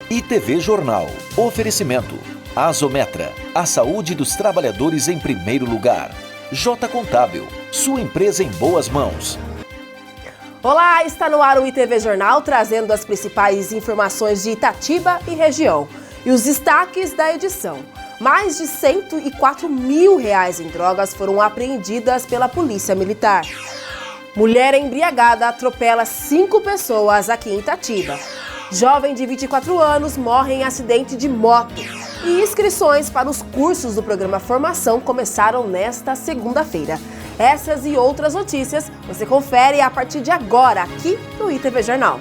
ITV Jornal. Oferecimento. Azometra. A saúde dos trabalhadores em primeiro lugar. J Contábil. Sua empresa em boas mãos. Olá, está no ar o ITV Jornal, trazendo as principais informações de Itatiba e região. E os destaques da edição. Mais de R$104 mil em drogas foram apreendidas pela Polícia Militar. Mulher embriagada atropela 5 pessoas aqui em Itatiba. Jovem de 24 anos morre em acidente de moto. E inscrições para os cursos do programa Formação começaram nesta segunda-feira. Essas e outras notícias você confere a partir de agora aqui no ITV Jornal.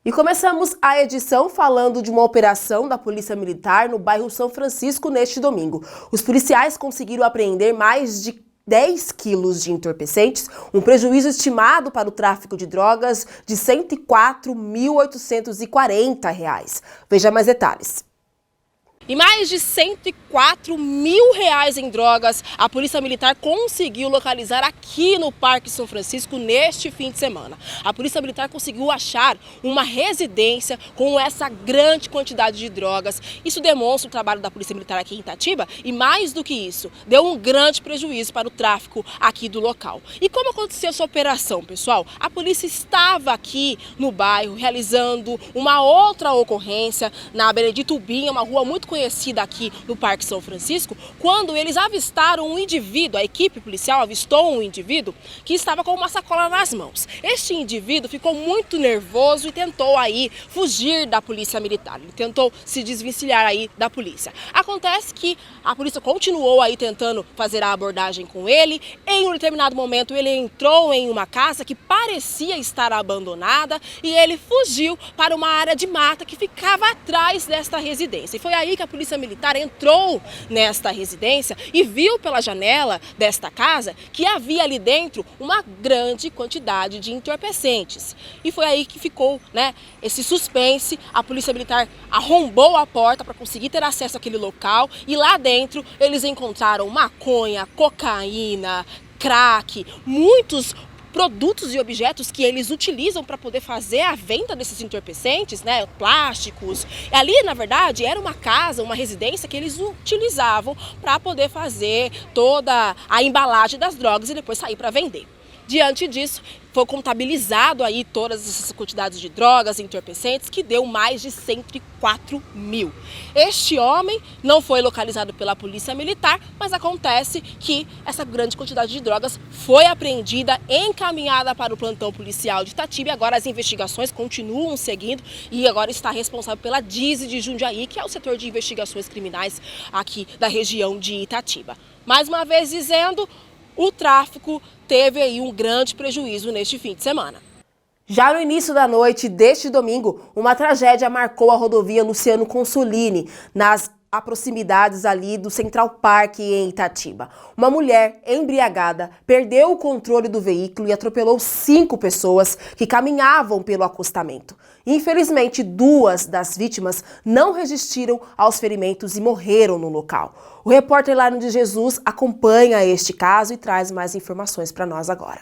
E começamos a edição falando de uma operação da Polícia Militar no bairro São Francisco neste domingo. Os policiais conseguiram apreender mais de 10 quilos de entorpecentes, um prejuízo estimado para o tráfico de drogas de R$104.840. Veja mais detalhes. E mais de R$104 mil em drogas a Polícia Militar conseguiu localizar aqui no Parque São Francisco neste fim de semana. A Polícia Militar conseguiu achar uma residência com essa grande quantidade de drogas. Isso demonstra o trabalho da Polícia Militar aqui em Itatiba e, mais do que isso, deu um grande prejuízo para o tráfico aqui do local. E como aconteceu essa operação, pessoal? A polícia estava aqui no bairro realizando uma outra ocorrência na Benedito Ubim, uma rua muito conhecida aqui no Parque São Francisco, quando eles avistaram um indivíduo, a equipe policial avistou um indivíduo que estava com uma sacola nas mãos. Este indivíduo ficou muito nervoso e tentou aí fugir da Polícia Militar, ele tentou se desvencilhar aí da polícia. Acontece que a polícia continuou aí tentando fazer a abordagem com ele. Em um determinado momento ele entrou em uma casa que parecia estar abandonada e ele fugiu para uma área de mata que ficava atrás desta residência. E foi aí que a Polícia Militar entrou nesta residência e viu pela janela desta casa que havia ali dentro uma grande quantidade de entorpecentes. E foi aí que ficou, esse suspense. A Polícia Militar arrombou a porta para conseguir ter acesso àquele local e lá dentro eles encontraram maconha, cocaína, crack, muitos produtos e objetos que eles utilizam para poder fazer a venda desses entorpecentes, plásticos. E ali, na verdade, era uma casa, uma residência que eles utilizavam para poder fazer toda a embalagem das drogas e depois sair para vender. Diante disso, foi contabilizado aí todas essas quantidades de drogas e entorpecentes, que deu mais de R$104 mil. Este homem não foi localizado pela Polícia Militar, mas acontece que essa grande quantidade de drogas foi apreendida, encaminhada para o plantão policial de Itatiba. E agora as investigações continuam seguindo e agora está responsável pela DISE de Jundiaí, que é o setor de investigações criminais aqui da região de Itatiba. Mais uma vez dizendo, o tráfico teve aí um grande prejuízo neste fim de semana. Já no início da noite deste domingo, uma tragédia marcou a rodovia Luciano Consolini, nas proximidades ali do Central Park em Itatiba. Uma mulher embriagada perdeu o controle do veículo e atropelou 5 pessoas que caminhavam pelo acostamento. Infelizmente, 2 das vítimas não resistiram aos ferimentos e morreram no local. O repórter Lárno de Jesus acompanha este caso e traz mais informações para nós agora.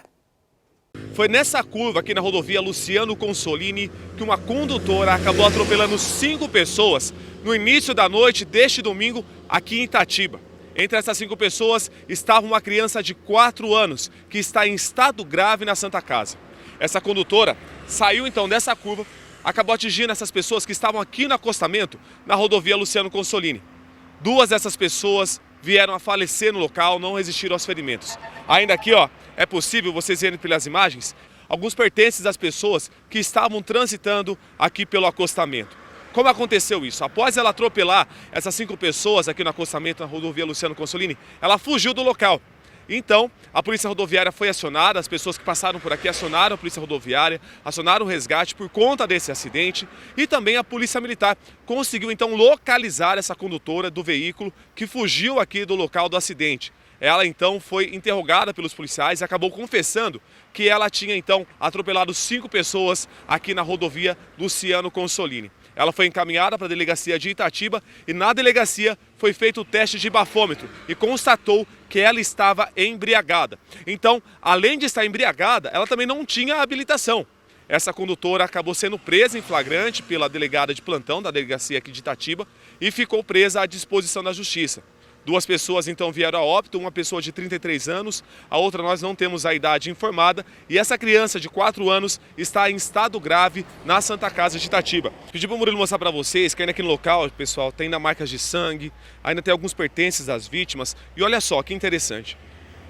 Foi nessa curva aqui na rodovia Luciano Consolini que uma condutora acabou atropelando 5 pessoas no início da noite deste domingo aqui em Itatiba. Entre essas 5 pessoas estava uma criança de 4 anos que está em estado grave na Santa Casa. Essa condutora saiu então dessa curva, acabou atingindo essas pessoas que estavam aqui no acostamento na rodovia Luciano Consolini. 2 dessas pessoas vieram a falecer no local, não resistiram aos ferimentos. Ainda aqui, é possível vocês verem pelas imagens alguns pertences das pessoas que estavam transitando aqui pelo acostamento. Como aconteceu isso? Após ela atropelar essas 5 pessoas aqui no acostamento na rodovia Luciano Consolini, ela fugiu do local. Então, a Polícia Rodoviária foi acionada, as pessoas que passaram por aqui acionaram a Polícia Rodoviária, acionaram o resgate por conta desse acidente e também a Polícia Militar conseguiu então localizar essa condutora do veículo que fugiu aqui do local do acidente. Ela então foi interrogada pelos policiais e acabou confessando que ela tinha então atropelado 5 pessoas aqui na rodovia Luciano Consolini. Ela foi encaminhada para a delegacia de Itatiba e na delegacia foi feito o teste de bafômetro e constatou que ela estava embriagada. Então, além de estar embriagada, ela também não tinha habilitação. Essa condutora acabou sendo presa em flagrante pela delegada de plantão da delegacia aqui de Itatiba e ficou presa à disposição da Justiça. 2 pessoas então vieram a óbito, uma pessoa de 33 anos, a outra nós não temos a idade informada e essa criança de 4 anos está em estado grave na Santa Casa de Itatiba. Pedi para o Murilo mostrar para vocês que ainda aqui no local, pessoal, tem ainda marcas de sangue, ainda tem alguns pertences das vítimas e olha só que interessante.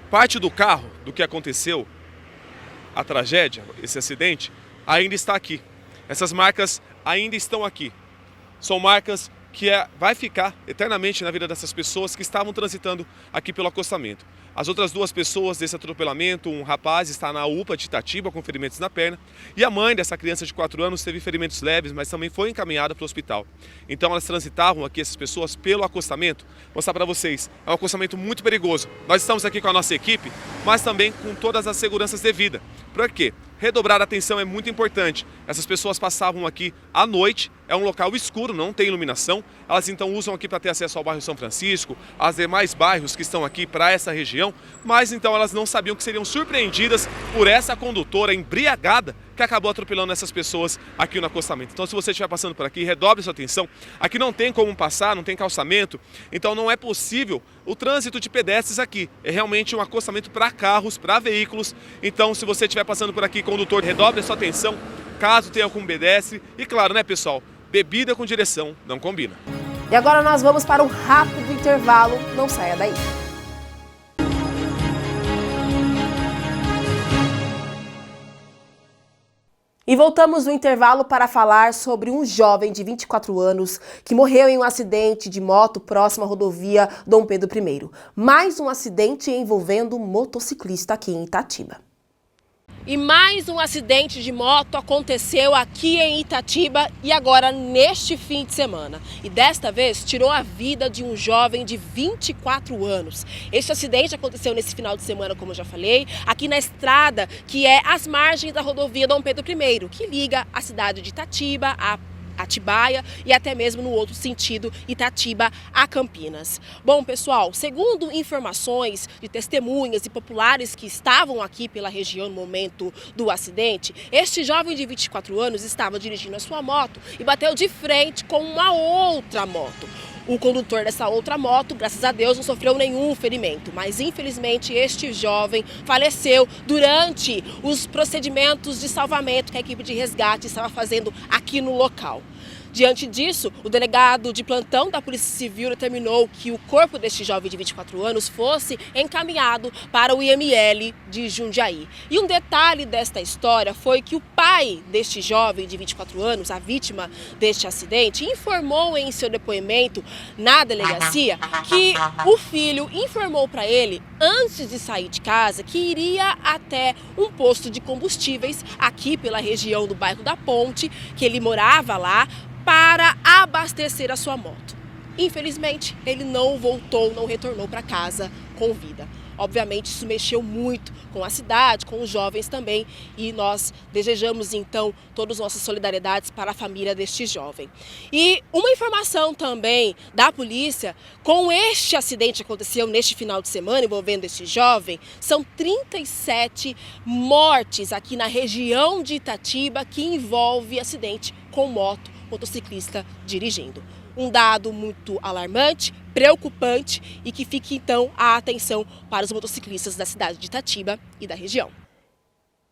Parte do carro do que aconteceu, a tragédia, esse acidente, ainda está aqui. Essas marcas ainda estão aqui. São marcas que vai ficar eternamente na vida dessas pessoas que estavam transitando aqui pelo acostamento. As outras 2 pessoas desse atropelamento, um rapaz está na UPA de Itatiba com ferimentos na perna e a mãe dessa criança de 4 anos teve ferimentos leves, mas também foi encaminhada para o hospital. Então elas transitavam aqui, essas pessoas, pelo acostamento. Vou mostrar para vocês, é um acostamento muito perigoso. Nós estamos aqui com a nossa equipe, mas também com todas as seguranças devidas. Por quê? Redobrar a atenção é muito importante. Essas pessoas passavam aqui à noite, é um local escuro, não tem iluminação. Elas então usam aqui para ter acesso ao bairro São Francisco, aos demais bairros que estão aqui para essa região, mas então elas não sabiam que seriam surpreendidas por essa condutora embriagada que acabou atropelando essas pessoas aqui no acostamento. Então se você estiver passando por aqui, redobre sua atenção. Aqui não tem como passar, não tem calçamento, então não é possível o trânsito de pedestres aqui. É realmente um acostamento para carros, para veículos. Então se você estiver passando por aqui, condutor, redobre sua atenção, caso tenha algum pedestre. E claro, né, pessoal, bebida com direção não combina. E agora nós vamos para um rápido intervalo, não saia daí. E voltamos no intervalo para falar sobre um jovem de 24 anos que morreu em um acidente de moto próximo à rodovia Dom Pedro I. Mais um acidente envolvendo um motociclista aqui em Itatiba. E mais um acidente de moto aconteceu aqui em Itatiba e agora neste fim de semana. E desta vez tirou a vida de um jovem de 24 anos. Este acidente aconteceu nesse final de semana, como eu já falei, aqui na estrada que é às margens da rodovia Dom Pedro I, que liga a cidade de Itatiba a Atibaia e até mesmo no outro sentido, Itatiba a Campinas. Bom, pessoal, segundo informações de testemunhas e populares que estavam aqui pela região no momento do acidente, este jovem de 24 anos estava dirigindo a sua moto e bateu de frente com uma outra moto. O condutor dessa outra moto, graças a Deus, não sofreu nenhum ferimento, mas infelizmente este jovem faleceu durante os procedimentos de salvamento que a equipe de resgate estava fazendo aqui no local. Diante disso, o delegado de plantão da Polícia Civil determinou que o corpo deste jovem de 24 anos fosse encaminhado para o IML de Jundiaí. E um detalhe desta história foi que o pai deste jovem de 24 anos, a vítima deste acidente, informou em seu depoimento na delegacia que o filho informou para ele, antes de sair de casa, que iria até um posto de combustíveis aqui pela região do bairro da Ponte, que ele morava lá, para abastecer a sua moto. Infelizmente, ele não voltou, não retornou para casa com vida. Obviamente, isso mexeu muito com a cidade, com os jovens também, e nós desejamos, então, todas as nossas solidariedades para a família deste jovem. E uma informação também da polícia, com este acidente que aconteceu neste final de semana envolvendo este jovem, são 37 mortes aqui na região de Itatiba que envolve acidente com motociclista dirigindo. Um dado muito alarmante, preocupante e que fique então a atenção para os motociclistas da cidade de Itatiba e da região.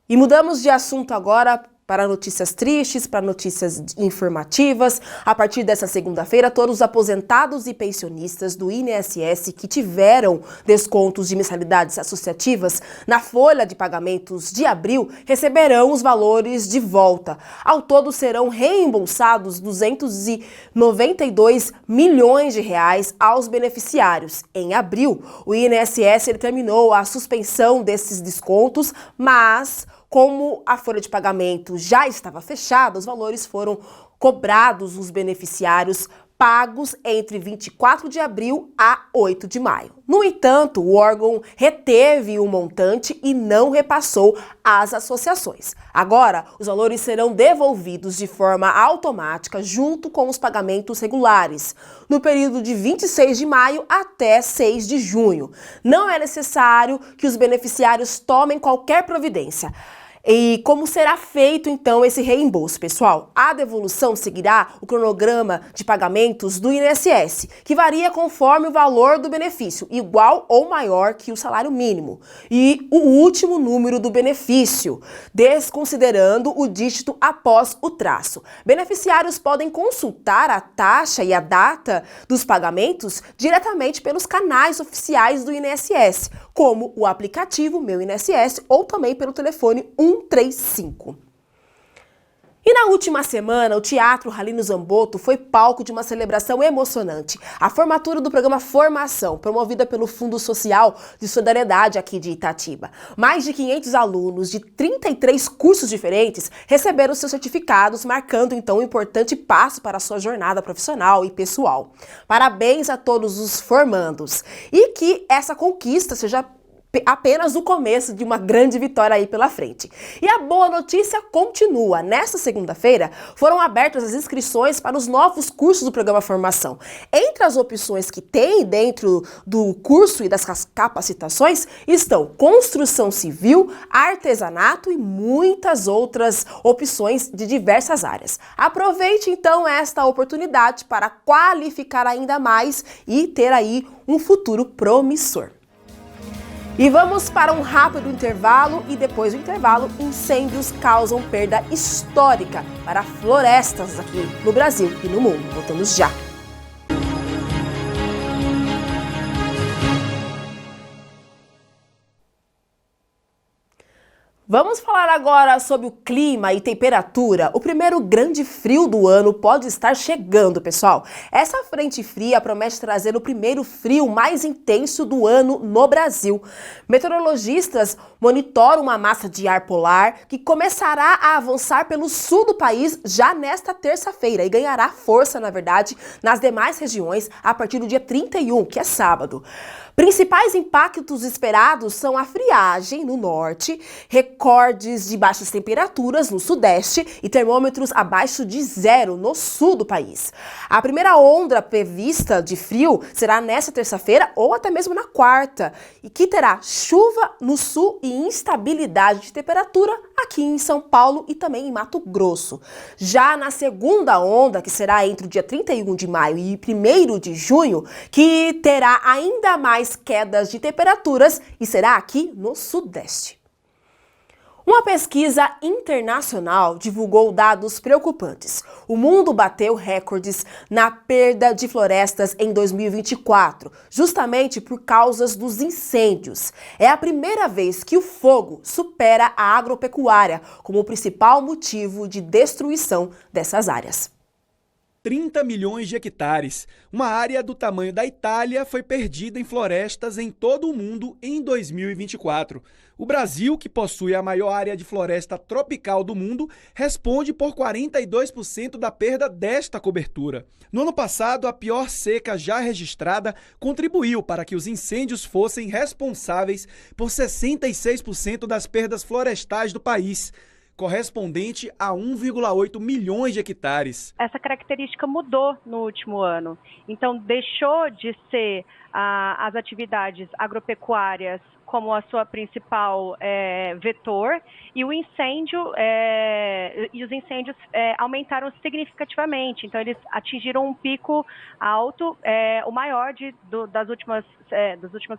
E mudamos de assunto agora para notícias tristes, para notícias informativas. A partir dessa segunda-feira, todos os aposentados e pensionistas do INSS que tiveram descontos de mensalidades associativas na folha de pagamentos de abril receberão os valores de volta. Ao todo, serão reembolsados 292 milhões de reais aos beneficiários. Em abril, o INSS determinou a suspensão desses descontos, mas como a folha de pagamento já estava fechada, os valores foram cobrados dos beneficiários pagos entre 24 de abril a 8 de maio. No entanto, o órgão reteve o montante e não repassou às associações. Agora, os valores serão devolvidos de forma automática junto com os pagamentos regulares, no período de 26 de maio até 6 de junho. Não é necessário que os beneficiários tomem qualquer providência. E como será feito, então, esse reembolso, pessoal? A devolução seguirá o cronograma de pagamentos do INSS, que varia conforme o valor do benefício, igual ou maior que o salário mínimo, e o último número do benefício, desconsiderando o dígito após o traço. Beneficiários podem consultar a taxa e a data dos pagamentos diretamente pelos canais oficiais do INSS, como o aplicativo Meu INSS ou também pelo telefone 135. E na última semana, o Teatro Ralino Zamboto foi palco de uma celebração emocionante, a formatura do programa Formação, promovida pelo Fundo Social de Solidariedade aqui de Itatiba. Mais de 500 alunos de 33 cursos diferentes receberam seus certificados, marcando então um importante passo para a sua jornada profissional e pessoal. Parabéns a todos os formandos e que essa conquista seja apenas o começo de uma grande vitória aí pela frente. E a boa notícia continua. Nesta segunda-feira foram abertas as inscrições para os novos cursos do programa Formação. Entre as opções que tem dentro do curso e das capacitações estão construção civil, artesanato e muitas outras opções de diversas áreas. Aproveite então esta oportunidade para qualificar ainda mais e ter aí um futuro promissor. E vamos para um rápido intervalo e depois do intervalo, incêndios causam perda histórica para florestas aqui no Brasil e no mundo. Voltamos já. Vamos falar agora sobre o clima e temperatura. O primeiro grande frio do ano pode estar chegando, pessoal. Essa frente fria promete trazer o primeiro frio mais intenso do ano no Brasil. Meteorologistas monitoram uma massa de ar polar que começará a avançar pelo sul do país já nesta terça-feira e ganhará força, na verdade, nas demais regiões a partir do dia 31, que é sábado. Principais impactos esperados são a friagem no norte, recordes de baixas temperaturas no sudeste e termômetros abaixo de zero no sul do país. A primeira onda prevista de frio será nesta terça-feira ou até mesmo na quarta, e que terá chuva no sul e instabilidade de temperatura aqui em São Paulo e também em Mato Grosso. Já na segunda onda, que será entre o dia 31 de maio e 1º de junho, que terá ainda mais quedas de temperaturas e será aqui no sudeste. Uma pesquisa internacional divulgou dados preocupantes. O mundo bateu recordes na perda de florestas em 2024, justamente por causa dos incêndios. É a primeira vez que o fogo supera a agropecuária como o principal motivo de destruição dessas áreas. 30 milhões de hectares, uma área do tamanho da Itália, foi perdida em florestas em todo o mundo em 2024. O Brasil, que possui a maior área de floresta tropical do mundo, responde por 42% da perda desta cobertura. No ano passado, a pior seca já registrada contribuiu para que os incêndios fossem responsáveis por 66% das perdas florestais do país, correspondente a 1,8 milhões de hectares. Essa característica mudou no último ano. Então, deixou de ser as atividades agropecuárias como a sua principal vetor, e os incêndios aumentaram significativamente. Então, eles atingiram um pico alto, o maior dos últimos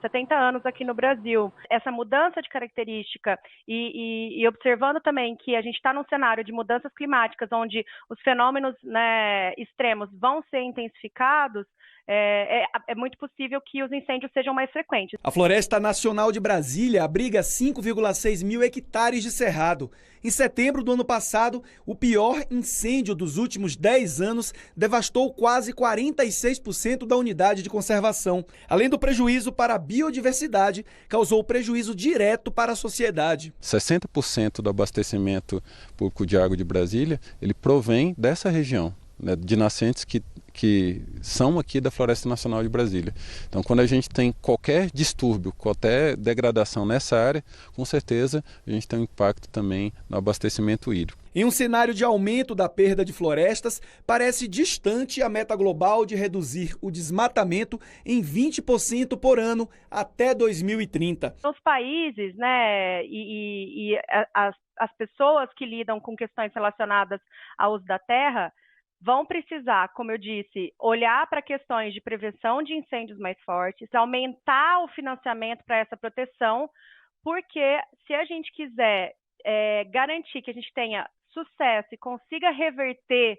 70 anos aqui no Brasil. Essa mudança de característica e observando também que a gente está num cenário de mudanças climáticas, onde os fenômenos, né, extremos vão ser intensificados, é muito possível que os incêndios sejam mais frequentes. A Floresta Nacional de Brasília abriga 5,6 mil hectares de cerrado. Em setembro do ano passado, o pior incêndio dos últimos 10 anos devastou quase 46% da unidade de conservação. Além do prejuízo para a biodiversidade, causou prejuízo direto para a sociedade. 60% do abastecimento público de água de Brasília, ele provém dessa região, né, de nascentes que que são aqui da Floresta Nacional de Brasília. Então, quando a gente tem qualquer distúrbio, qualquer degradação nessa área, com certeza a gente tem um impacto também no abastecimento hídrico. Em um cenário de aumento da perda de florestas, parece distante a meta global de reduzir o desmatamento em 20% por ano até 2030. Os países, né, as pessoas que lidam com questões relacionadas ao uso da terra vão precisar, como eu disse, olhar para questões de prevenção de incêndios mais fortes, aumentar o financiamento para essa proteção, porque se a gente quiser garantir que a gente tenha sucesso e consiga reverter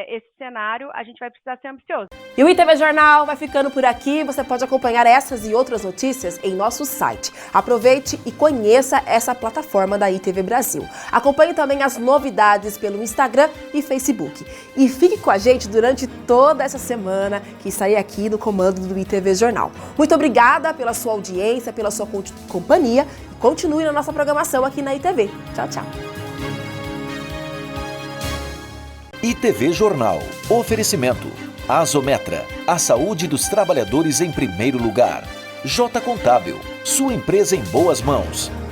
esse cenário, a gente vai precisar ser ambicioso. E o ITV Jornal vai ficando por aqui. Você pode acompanhar essas e outras notícias em nosso site. Aproveite e conheça essa plataforma da ITV Brasil. Acompanhe também as novidades pelo Instagram e Facebook. E fique com a gente durante toda essa semana que estarei aqui no comando do ITV Jornal. Muito obrigada pela sua audiência, pela sua companhia. Continue na nossa programação aqui na ITV. Tchau, tchau. ITV Jornal. Oferecimento. Azometra. A saúde dos trabalhadores em primeiro lugar. Jota Contábil. Sua empresa em boas mãos.